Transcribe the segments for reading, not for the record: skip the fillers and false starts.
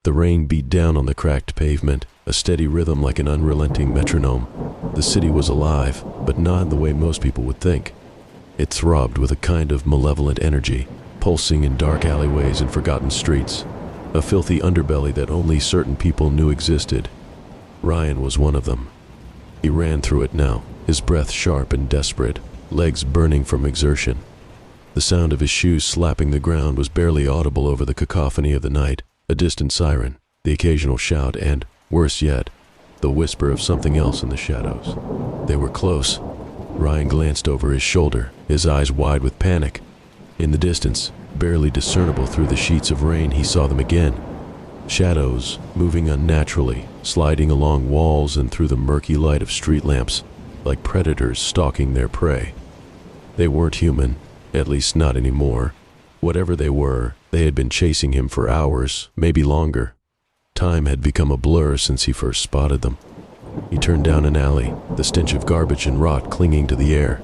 The rain beat down on the cracked pavement, a steady rhythm like an unrelenting metronome. The city was alive, but not in the way most people would think. It throbbed with a kind of malevolent energy, pulsing in dark alleyways and forgotten streets, a filthy underbelly that only certain people knew existed. Ryan was one of them. He ran through it now, his breath sharp and desperate, legs burning from exertion. The sound of his shoes slapping the ground was barely audible over the cacophony of the night, a distant siren, the occasional shout, and, worse yet, the whisper of something else in the shadows. They were close. Ryan glanced over his shoulder, his eyes wide with panic. In the distance, barely discernible through the sheets of rain, he saw them again. Shadows, moving unnaturally, sliding along walls and through the murky light of street lamps, like predators stalking their prey. They weren't human, at least not anymore. Whatever they were, they had been chasing him for hours, maybe longer. Time had become a blur since he first spotted them. He turned down an alley, the stench of garbage and rot clinging to the air.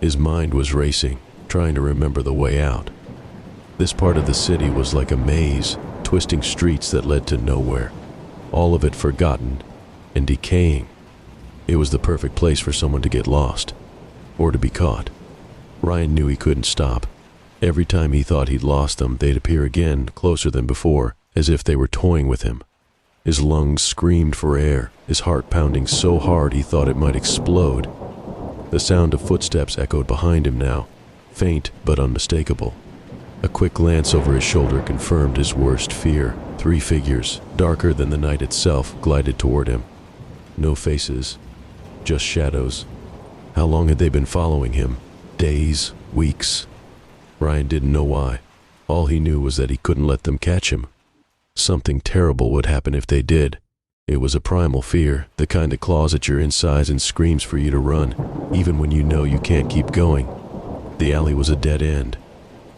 His mind was racing, trying to remember the way out. This part of the city was like a maze, twisting streets that led to nowhere, all of it forgotten and decaying. It was the perfect place for someone to get lost, or to be caught. Ryan knew he couldn't stop. Every time he thought he'd lost them, they'd appear again, closer than before, as if they were toying with him. His lungs screamed for air, his heart pounding so hard he thought it might explode. The sound of footsteps echoed behind him now, faint but unmistakable. A quick glance over his shoulder confirmed his worst fear. 3 figures, darker than the night itself, glided toward him. No faces, just shadows. How long had they been following him? Days? Weeks? Ryan didn't know why. All he knew was that he couldn't let them catch him. Something terrible would happen if they did. It was a primal fear, the kind that claws at your insides and screams for you to run, even when you know you can't keep going. The alley was a dead end.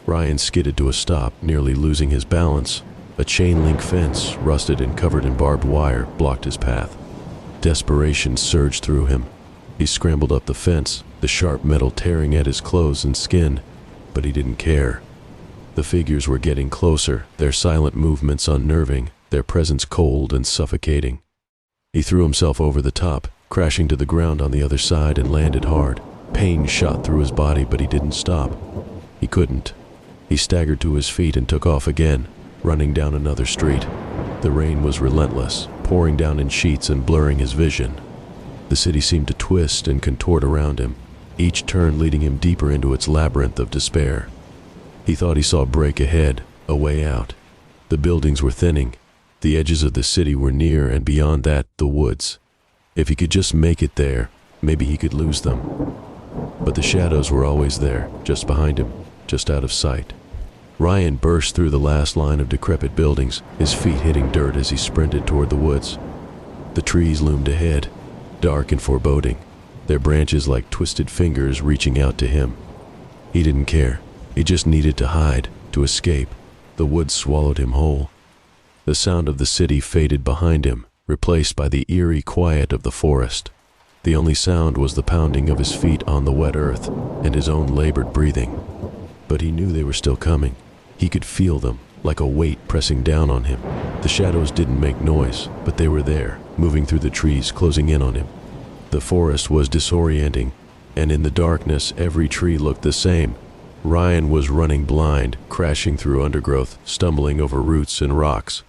Ryan skidded to a stop, nearly losing his balance. A chain-link fence, rusted and covered in barbed wire, blocked his path. Desperation surged through him. He scrambled up the fence, the sharp metal tearing at his clothes and skin, but he didn't care. The figures were getting closer, their silent movements unnerving, their presence cold and suffocating. He threw himself over the top, crashing to the ground on the other side, and landed hard. Pain shot through his body, but he didn't stop. He couldn't. He staggered to his feet and took off again, running down another street. The rain was relentless, pouring down in sheets and blurring his vision. The city seemed to twist and contort around him, each turn leading him deeper into its labyrinth of despair. He thought he saw a break ahead, a way out. The buildings were thinning. The edges of the city were near, and beyond that, the woods. If he could just make it there, maybe he could lose them. But the shadows were always there, just behind him, just out of sight. Ryan burst through the last line of decrepit buildings, his feet hitting dirt as he sprinted toward the woods. The trees loomed ahead, dark and foreboding, their branches like twisted fingers reaching out to him. He didn't care. He just needed to hide, to escape. The woods swallowed him whole. The sound of the city faded behind him, replaced by the eerie quiet of the forest. The only sound was the pounding of his feet on the wet earth and his own labored breathing. But he knew they were still coming. He could feel them, like a weight pressing down on him. The shadows didn't make noise, but they were there, moving through the trees, closing in on him. The forest was disorienting, and in the darkness every tree looked the same. Ryan was running blind, crashing through undergrowth, stumbling over roots and rocks.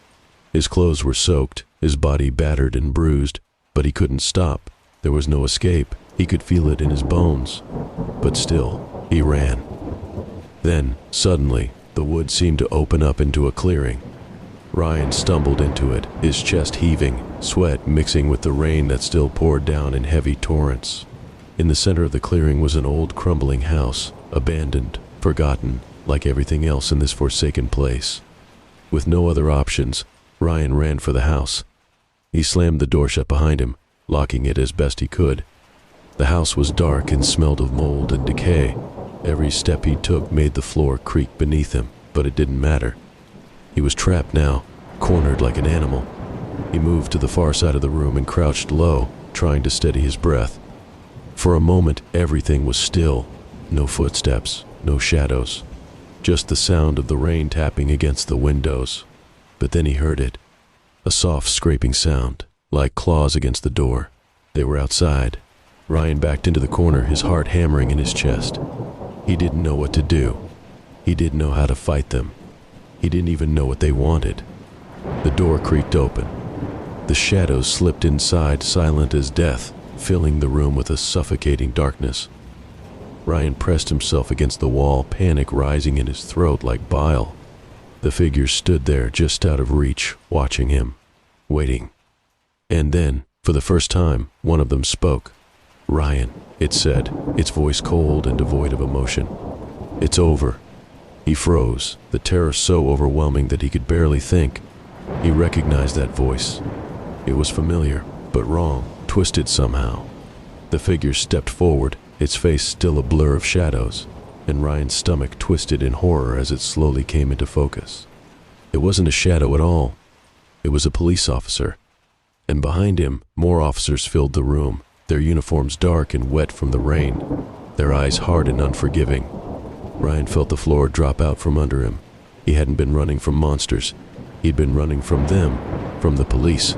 His clothes were soaked, his body battered and bruised, but he couldn't stop. There was no escape. He could feel it in his bones. But still, he ran. Then, suddenly, the woods seemed to open up into a clearing. Ryan stumbled into it, his chest heaving, sweat mixing with the rain that still poured down in heavy torrents. In the center of the clearing was an old crumbling house, abandoned, forgotten, like everything else in this forsaken place. With no other options, Ryan ran for the house. He slammed the door shut behind him, locking it as best he could. The house was dark and smelled of mold and decay. Every step he took made the floor creak beneath him, but it didn't matter. He was trapped now, cornered like an animal. He moved to the far side of the room and crouched low, trying to steady his breath. For a moment, everything was still. No footsteps, no shadows, just the sound of the rain tapping against the windows. But then he heard it, A soft scraping sound, like claws against the door. They were outside. Ryan backed into the corner, his heart hammering in his chest. He didn't know what to do. He didn't know how to fight them. He didn't even know what they wanted. The door creaked open. The shadows slipped inside, silent as death, filling the room with a suffocating darkness. Ryan pressed himself against the wall, panic rising in his throat like bile. The figures stood there, just out of reach, watching him, waiting. And then, for the first time, one of them spoke. "Ryan," it said, its voice cold and devoid of emotion. "It's over." He froze, the terror so overwhelming that he could barely think. He recognized that voice. It was familiar, but wrong, twisted somehow. The figure stepped forward, its face still a blur of shadows, and Ryan's stomach twisted in horror as it slowly came into focus. It wasn't a shadow at all. It was a police officer. And behind him, more officers filled the room, their uniforms dark and wet from the rain, their eyes hard and unforgiving. Ryan felt the floor drop out from under him. He hadn't been running from monsters. He'd been running from them, from the police.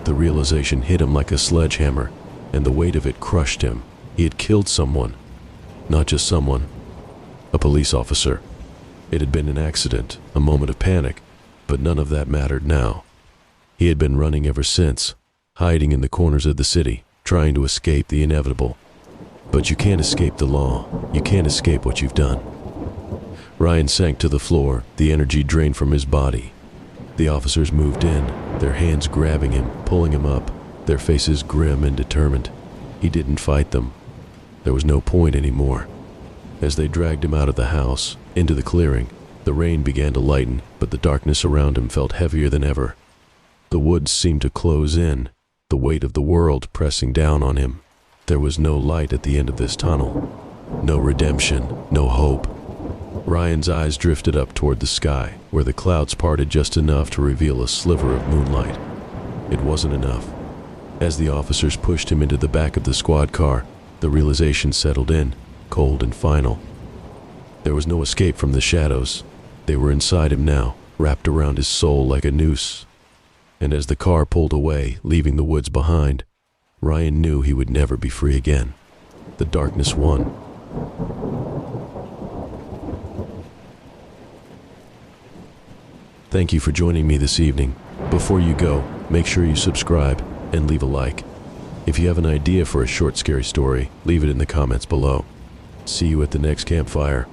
The realization hit him like a sledgehammer, and the weight of it crushed him. He had killed someone. Not just someone. A police officer. It had been an accident, a moment of panic, but none of that mattered now. He had been running ever since, hiding in the corners of the city, trying to escape the inevitable. But you can't escape the law. You can't escape what you've done. Ryan sank to the floor, the energy drained from his body. The officers moved in, their hands grabbing him, pulling him up, their faces grim and determined. He didn't fight them. There was no point anymore. As they dragged him out of the house, into the clearing, the rain began to lighten, but the darkness around him felt heavier than ever. The woods seemed to close in, the weight of the world pressing down on him. There was no light at the end of this tunnel. No redemption, no hope. Ryan's eyes drifted up toward the sky, where the clouds parted just enough to reveal a sliver of moonlight. It wasn't enough. As the officers pushed him into the back of the squad car, the realization settled in, cold and final. There was no escape from the shadows. They were inside him now, wrapped around his soul like a noose. And as the car pulled away, leaving the woods behind, Ryan knew he would never be free again. The darkness won. Thank you for joining me this evening. Before you go, make sure you subscribe and leave a like. If you have an idea for a short, scary story, leave it in the comments below. See you at the next campfire.